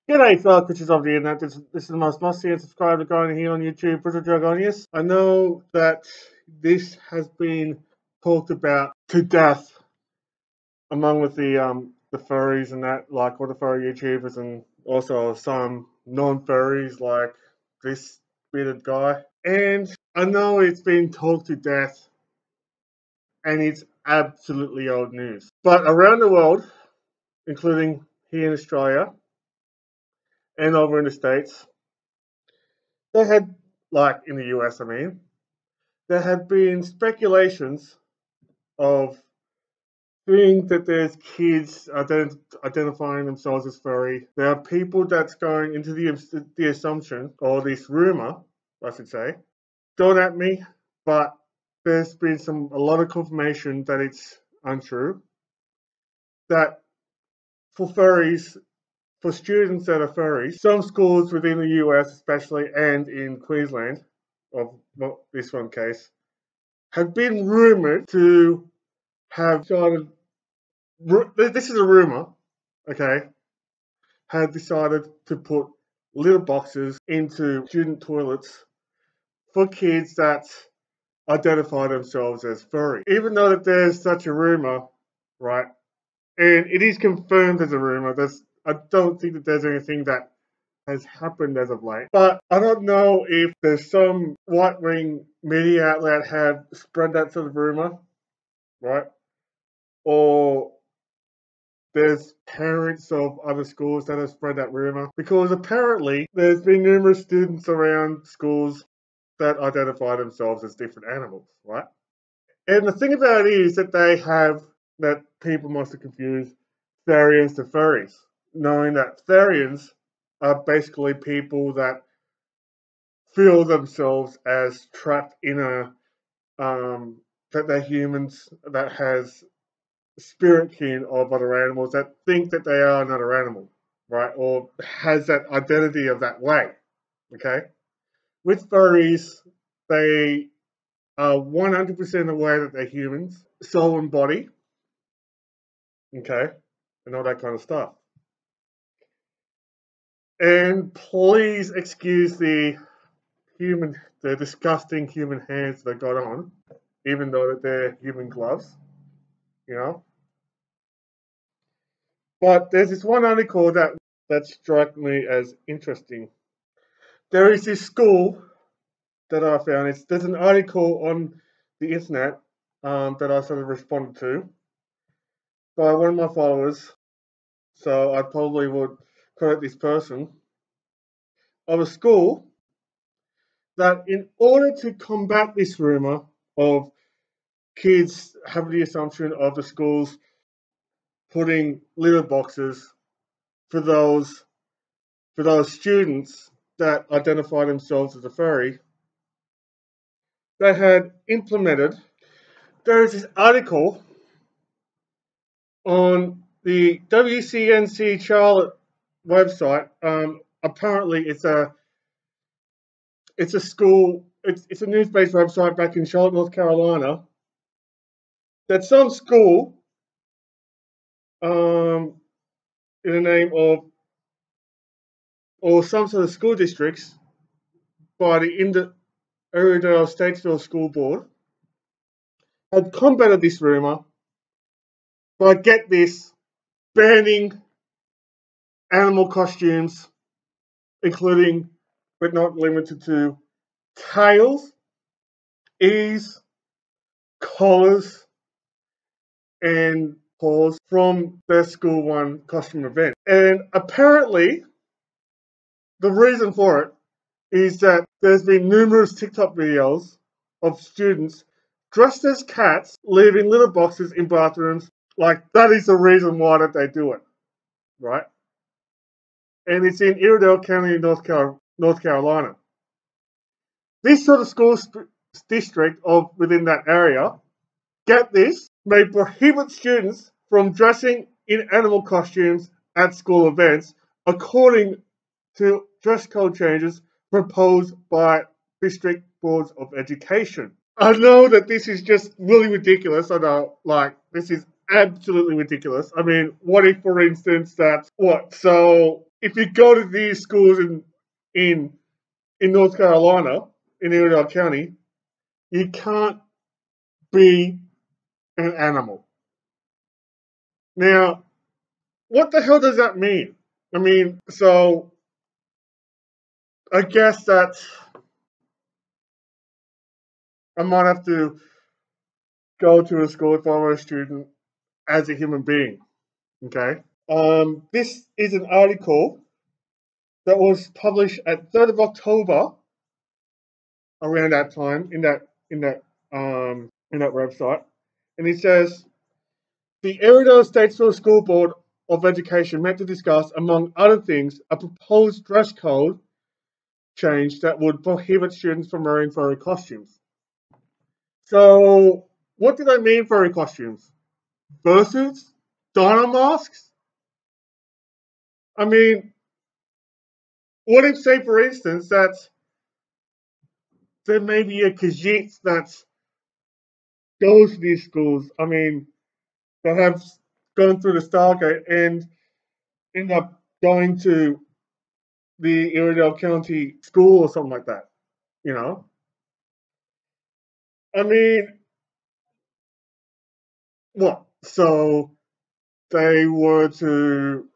G'day fellow creatures of the internet, this is the most must-see and subscribe guy here on YouTube, Bruzo Dragonius. I know that this has been talked about to death among with the furries and that, like all the furry YouTubers and also some non-furries like this bearded guy. And I know it's been talked to death and it's absolutely old news. But around the world, including here in Australia, and over in the States, there had, like in the US, there had been speculations of seeing that there's kids identifying themselves as furry. There are people that's going into the assumption, or this rumor, I should say. Don't at me, but there's been a lot of confirmation that it's untrue. That for furries, for students that are furries, some schools within the US especially and in Queensland, of this one case, have been rumoured to have started, this is a rumour, okay, have decided to put litter boxes into student toilets for kids that identify themselves as furry. Even though that there's such a rumour, right, and it is confirmed as a rumour, I don't think that there's anything that has happened as of late. But I don't know if there's some right-wing media outlet have spread that sort of rumour, right? Or there's parents of other schools that have spread that rumour. Because apparently there's been numerous students around schools that identify themselves as different animals, right? And the thing about it is that people must have confused Therians to furries, knowing that Therians are basically people that feel themselves as trapped in that they're humans that has spirit kin of other animals that think that they are another animal, right? Or has that identity of that way, okay? With furries, they are 100% aware that they're humans, soul and body, okay? And all that kind of stuff. And please excuse the disgusting human hands that got on, even though that they're human gloves, you know. But there's this one article that struck me as interesting. There is this school that I found. There's an article on the internet that I sort of responded to by one of my followers. So I probably would credit this person of a school that, in order to combat this rumor of kids having the assumption of the schools putting litter boxes for those students that identify themselves as a furry, they had implemented. There is this article on the WCNC Charlotte website. Apparently, it's a school. It's a news-based website back in Charlotte, North Carolina. That some school, in the name of, or some sort of school districts, by the Airedale Statesville School Board, had combated this rumor by, get this, banning animal costumes, including but not limited to tails, ears, collars, and paws from their school one costume event. And apparently, the reason for it is that there's been numerous TikTok videos of students dressed as cats leaving litter boxes in bathrooms. Like, that is the reason why that they do it, right? And it's in Airedale County, North Carolina. This sort of school district within that area, get this, may prohibit students from dressing in animal costumes at school events, according to dress code changes proposed by district boards of education. I know that this is just really ridiculous. I know, like, this is absolutely ridiculous. I mean, what if, for instance, so if you go to these schools in North Carolina, in Iredell County, you can't be an animal. Now, what the hell does that mean? I mean, so I guess that I might have to go to a school if I'm a student as a human being. Okay. This is an article that was published at 3rd of October, around that time, in that website, and it says the Iredell Statesville School Board of Education met to discuss, among other things, a proposed dress code change that would prohibit students from wearing furry costumes. So, what did I mean furry costumes? Fursuits? Dino masks? I mean, what if, say, for instance, that there may be a Khajiit that goes to these schools, I mean, that have gone through the Stargate and end up going to the Iredell County school or something like that, you know? I mean, what? So they were to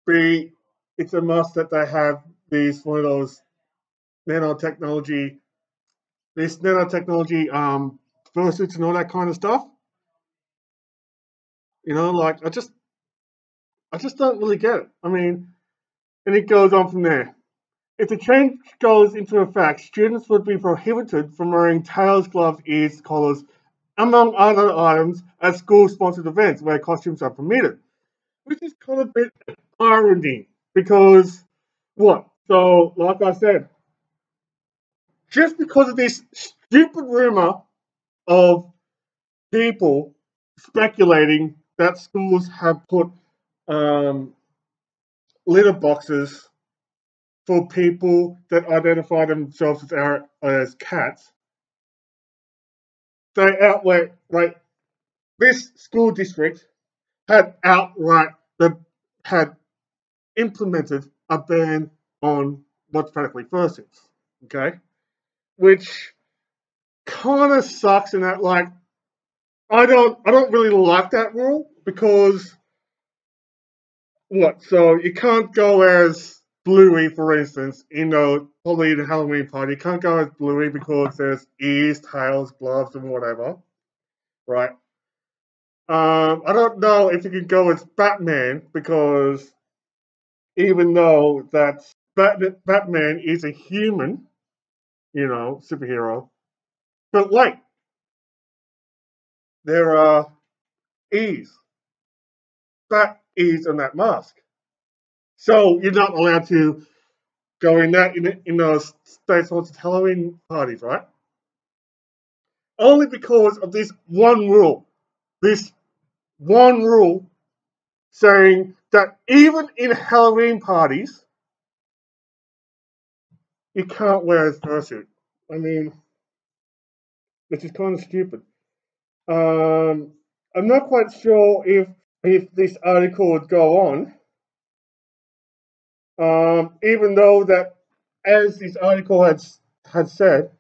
be, it's a must that they have one of those nanotechnology, fursuits and all that kind of stuff. You know, like I just don't really get it. I mean, and it goes on from there. If the change goes into effect, students would be prohibited from wearing tails, gloves, ears, collars, among other items at school-sponsored events where costumes are permitted. Which is kind of a bit irony, because what? So, like I said, just because of this stupid rumor of people speculating that schools have put litter boxes for people that identify themselves as cats, they outright, right? This school district had implemented a ban on what's practically fursuits. Okay, which kind of sucks in that, like, I don't really like that rule, because what? So you can't go as Bluey, for instance, probably in a Halloween party. You can't go as Bluey because there's ears, tails, gloves, and whatever, right? I don't know if you can go as Batman, because even though that Batman is a human, superhero, but wait, there are ears, bat ears on that mask. So you're not allowed to go in those state-sponsored Halloween parties, right? Only because of this one rule. This one rule saying that even in Halloween parties, you can't wear a fursuit. I mean, which is kind of stupid. I'm not quite sure if this article would go on, even though that, as this article had said,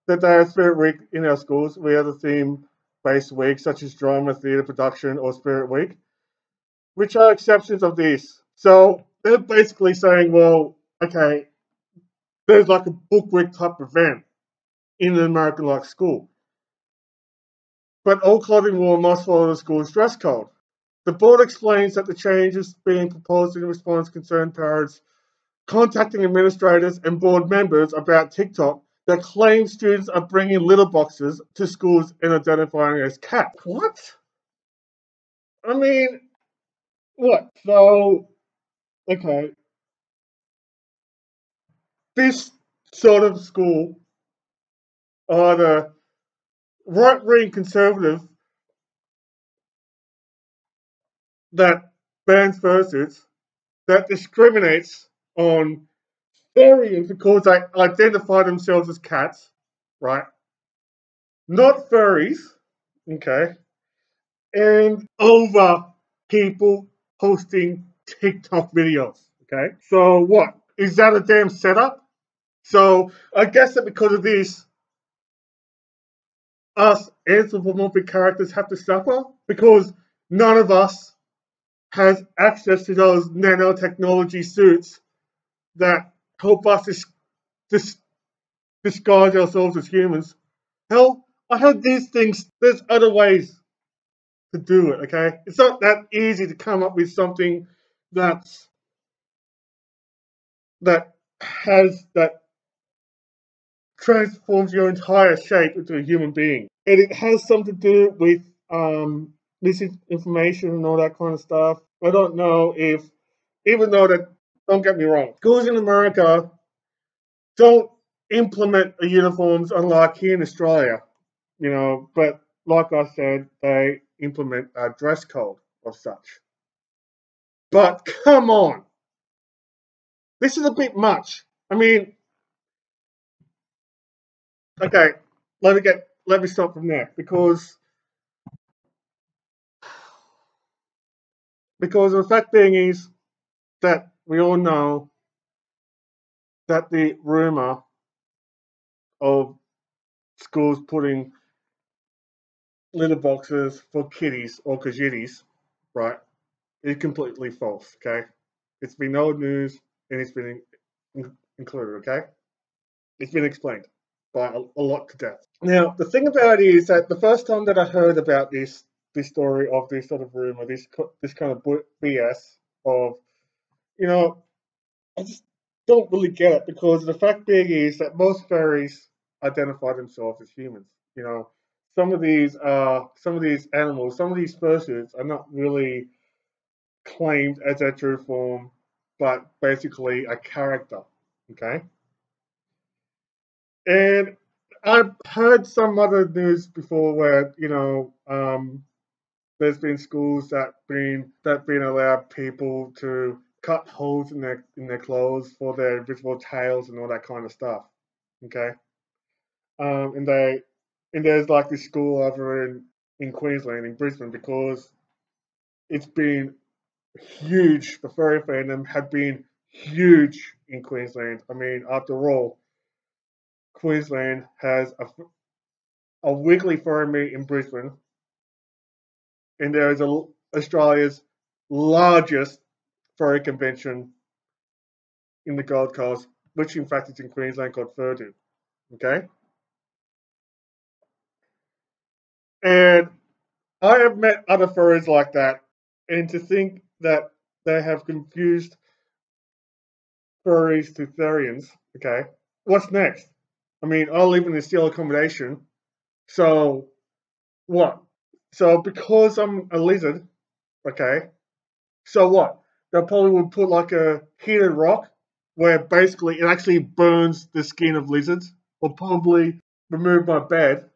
that they have Spirit Week in our schools. We have a theme-based week, such as drama, theatre, production, or Spirit Week, which are exceptions of this. So they're basically saying, well, okay, there's like a book week type event in an American-like school, but all clothing worn must follow the school's dress code. The board explains that the change is being proposed in response to concerned parents contacting administrators and board members about TikTok that claim students are bringing litter boxes to schools and identifying as cats. What? I mean, what? So, okay, this sort of school are the right-wing conservative that bans fursuits, that discriminates on furries because they identify themselves as cats, right? Not furries, okay? And over people posting TikTok videos. Okay, so what is that a damn setup? So I guess that because of this, us anthropomorphic characters have to suffer because none of us has access to those nanotechnology suits that help us disguise ourselves as humans. Hell, I heard these things. There's other ways to do it. Okay, it's not that easy to come up with something that's that has that transforms your entire shape into a human being, and it has something to do with misinformation and all that kind of stuff. I don't know if, even though that, don't get me wrong, schools in America don't implement the uniforms unlike here in Australia, but like I said, they implement a dress code of such. But come on, this is a bit much. I mean, okay, let me stop from there because the fact being is that we all know that the rumor of schools putting litter boxes for kitties or kajitties, right, is completely false. Okay, it's been old news and it's been included. Okay, it's been explained by a lot to death. Now, the thing about it is that the first time that I heard about this story of this sort of rumor, this kind of BS of, I just don't really get it because the fact being is that most furries identify themselves as humans. Some of these animals, some of these fursuits are not really claimed as their true form, but basically a character. Okay, and I've heard some other news before where there's been schools that been allowed people to cut holes in their clothes for their invisible tails and all that kind of stuff. Okay, and there's like this school over in Queensland, in Brisbane, because it's been huge. The furry fandom had been huge in Queensland. I mean, after all, Queensland has a weekly furry meet in Brisbane, and there is Australia's largest furry convention in the Gold Coast, which in fact is in Queensland, called Fursuit. Okay, and I have met other furries like that, and to think that they have confused furries to Therians. Okay, what's next? I mean, I live in a steel accommodation, so what? So because I'm a lizard, okay, so what? They probably would put like a heated rock where basically it actually burns the skin of lizards, or probably remove my bed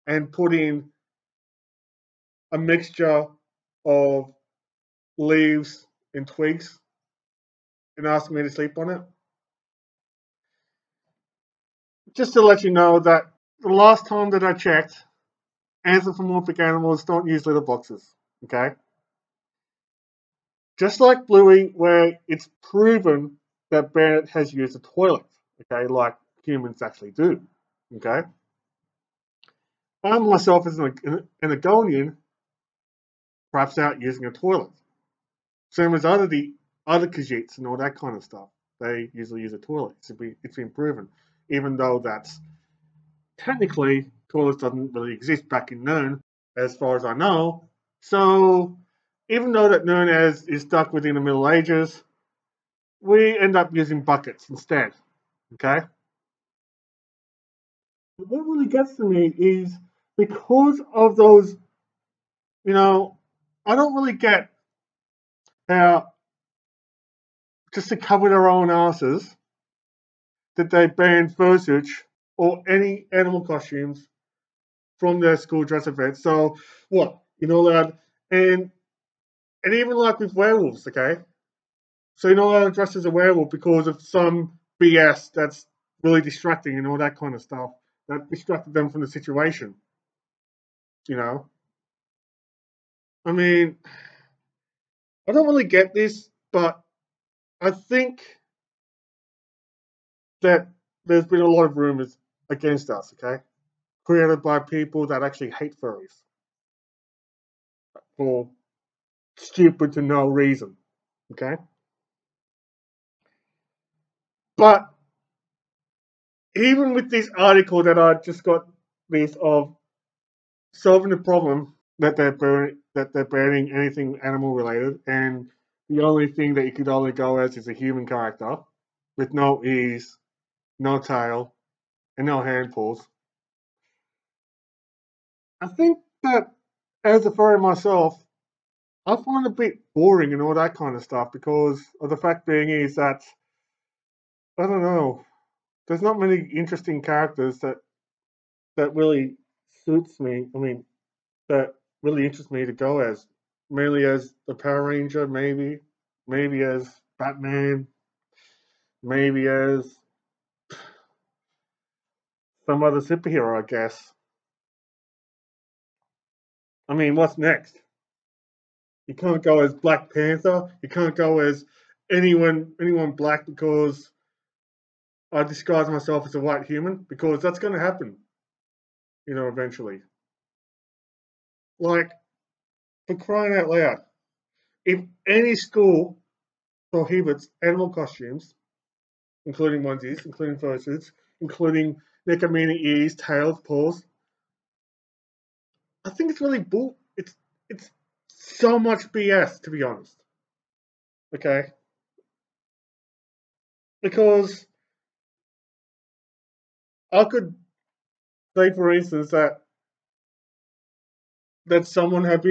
and put in a mixture of leaves and twigs and ask me to sleep on it. Just to let you know that the last time that I checked, anthropomorphic animals don't use litter boxes. Okay? Just like Bluey, where it's proven that Bennett has used a toilet, okay, like humans actually do. Okay? I myself, as an Argonian, perhaps out using a toilet. Same as the other Khajiits and all that kind of stuff. They usually use a toilet. It's been proven. Even though that's technically, toilets doesn't really exist back in Nern, as far as I know. So even though that Nern is stuck within the Middle Ages, we end up using buckets instead. Okay? What really gets to me is because of those, I don't really get how, just to cover their own asses, that they ban fursuit or any animal costumes from their school dress events. So what? You're not allowed, and even like with werewolves, okay? So you're not allowed to dress as a werewolf because of some BS that's really distracting and all that kind of stuff that distracted them from the situation. You know, I mean, I don't really get this, but I think that there's been a lot of rumors against us, okay? Created by people that actually hate furries for stupid to no reason, okay? But even with this article that I just got this of solving the problem that they're banning anything animal related, and the only thing that you could only go as is a human character with no ears, no tail, and no hand paws. I think that as a furry myself, I find it a bit boring and all that kind of stuff because of the fact being is that I don't know. There's not many interesting characters that really suits me. I mean, that really interests me to go as. Mainly as the Power Ranger, maybe as Batman, maybe as some other superhero, I guess. I mean, what's next? You can't go as Black Panther. You can't go as anyone black because I disguise myself as a white human because that's going to happen, eventually. Like, for crying out loud, if any school prohibits animal costumes, including onesies, including fursuits, including neckamini ears, tails, paws, I think it's really bull. It's so much BS, to be honest. Okay, because I could say, for instance, that someone had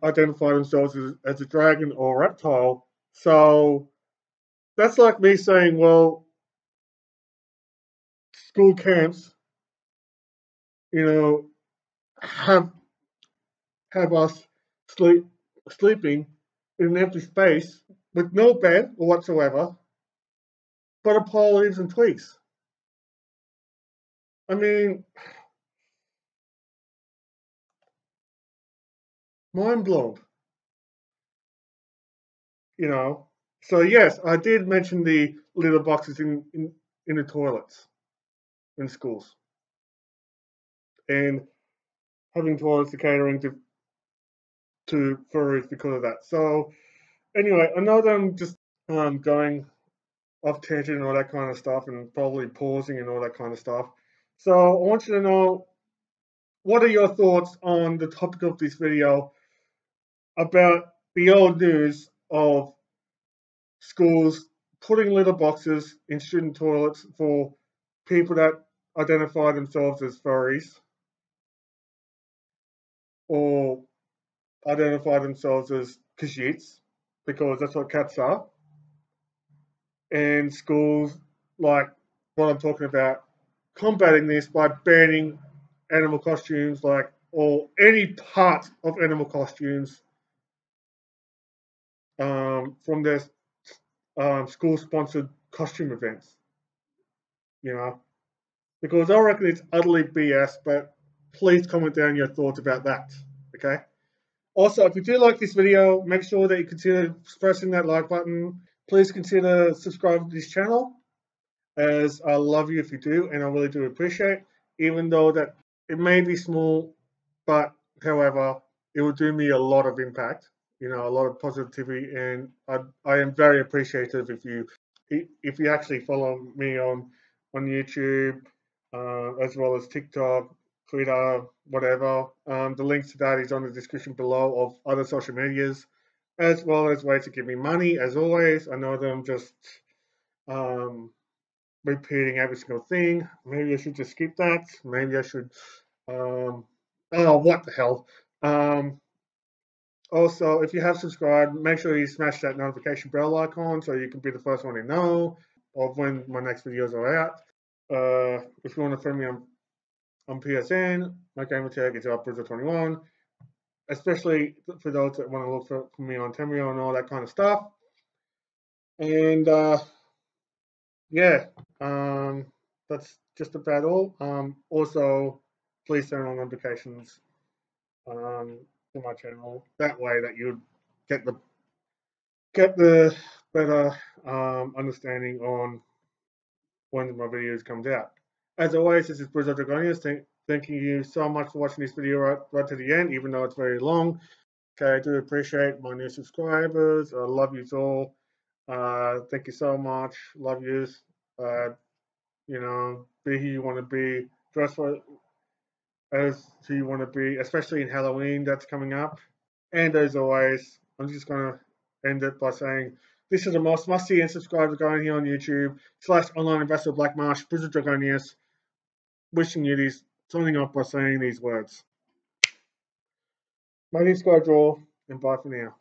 identified themselves as a dragon or a reptile. So that's like me saying, well, school camps, you know, have us sleeping in an empty space with no bed or whatsoever, but a pile of leaves and twigs. I mean, mind blown, you know. So yes, I did mention the litter boxes in the toilets in schools and having toilets to catering to furries because of that. So anyway, I know that I'm just going off tangent and all that kind of stuff and probably pausing and all that kind of stuff. So I want you to know, what are your thoughts on the topic of this video about the old news of schools putting litter boxes in student toilets for people that identify themselves as furries or identify themselves as Khajiits, because that's what cats are, and schools like what I'm talking about combating this by banning animal costumes, like, or any part of animal costumes from their school-sponsored costume events. You know, because I reckon it's utterly BS. But please comment down your thoughts about that. Okay. Also, if you do like this video, make sure that you consider pressing that like button. Please consider subscribing to this channel, as I love you if you do, and I really do appreciate, even though that it may be small, but however, it will do me a lot of impact, a lot of positivity, and I am very appreciative if you actually follow me on YouTube, as well as TikTok, Twitter, whatever. The links to that is on the description below of other social medias, as well as ways to give me money. As always, I know that I'm just repeating every single thing. Maybe I should just skip that. Maybe I should. Oh, what the hell? Also, if you have subscribed, make sure you smash that notification bell icon so you can be the first one to know of when my next videos are out. If you want to friend me on PSN, my gamer tag is Bruzo21, especially for those that want to look for me on Temrio and all that kind of stuff. And yeah, that's just about all. Also, please turn on notifications to my channel. That way that you'd get the better understanding on when my videos comes out. As always, this is Bruzo Dragonius. Thanking you so much for watching this video right to the end, even though it's very long. Okay, I do appreciate my new subscribers. I love you all. Thank you so much. Love yous. You know, be who you want to be. Dress as who you want to be, especially in Halloween that's coming up. And as always, I'm just going to end it by saying this is the most must-see and subscribe going here on YouTube / online investor Black Marsh, Bruzo Dragonius, wishing you these, signing off by saying these words. My name's Draw, and bye for now.